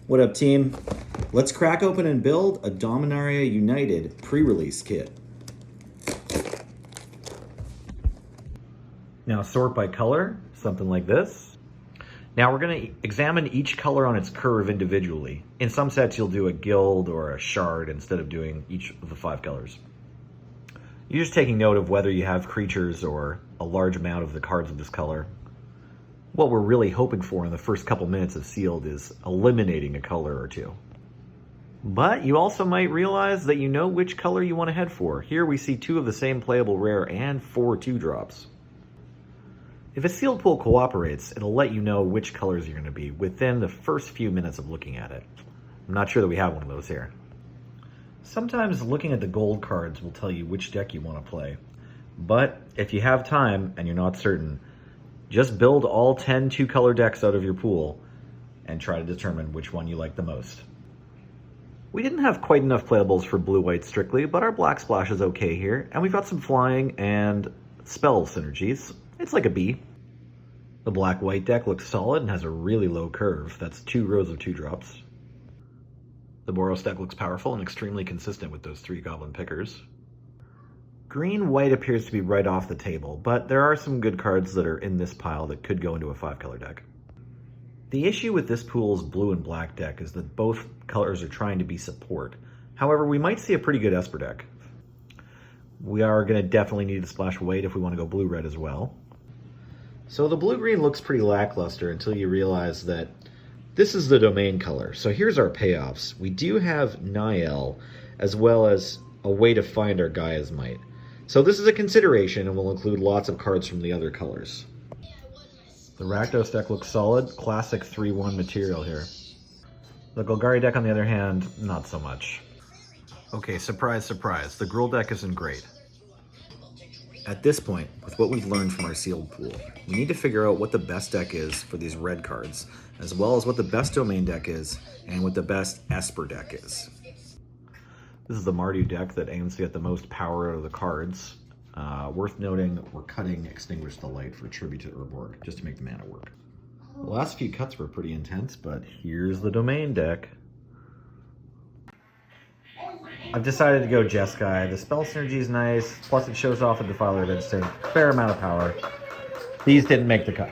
What up, team? Let's crack open and build a Dominaria United pre-release kit. Now sort by color, something like this. Now we're going to examine each color on its curve individually. In some sets you'll do a guild or a shard instead of doing each of the 5 colors. You're just taking note of whether you have creatures or a large amount of the cards of this color. What we're really hoping for in the first couple minutes of Sealed is eliminating a color or two. But you also might realize that you know which color you want to head for. Here we see 2 of the same playable rare and 4 2-drops. If a sealed pool cooperates, it'll let you know which colors you're going to be within the first few minutes of looking at it. I'm not sure that we have one of those here. Sometimes looking at the gold cards will tell you which deck you want to play. But if you have time and you're not certain, just build all 10 2-color decks out of your pool and try to determine which one you like the most. We didn't have quite enough playables for blue-white strictly, but our black splash is okay here, and we've got some flying and spell synergies. It's like a B. The black-white deck looks solid and has a really low curve. That's 2 rows of 2-drops. The Boros deck looks powerful and extremely consistent with those 3 goblin pickers. Green-white appears to be right off the table, but there are some good cards that are in this pile that could go into a 5-color deck. The issue with this pool's blue and black deck is that both colors are trying to be support. However, we might see a pretty good Esper deck. We are going to definitely need to splash white if we want to go blue-red as well. So the blue-green looks pretty lackluster until you realize that this is the domain color. So here's our payoffs. We do have Niall as well as a way to find our Gaia's Might. So this is a consideration and will include lots of cards from the other colors. The Rakdos deck looks solid, classic 3-1 material here. The Golgari deck on the other hand, not so much. Okay, surprise, surprise, the Gruul deck isn't great. At this point, with what we've learned from our sealed pool, we need to figure out what the best deck is for these red cards, as well as what the best domain deck is, and what the best Esper deck is. This is the Mardu deck that aims to get the most power out of the cards. Worth noting, we're cutting Extinguish the Light for Tribute to Urborg, just to make the mana work. The last few cuts were pretty intense, but here's the domain deck. I've decided to go Jeskai. The spell synergy is nice, plus it shows off a Defiler of Instinct, fair amount of power. These didn't make the cut.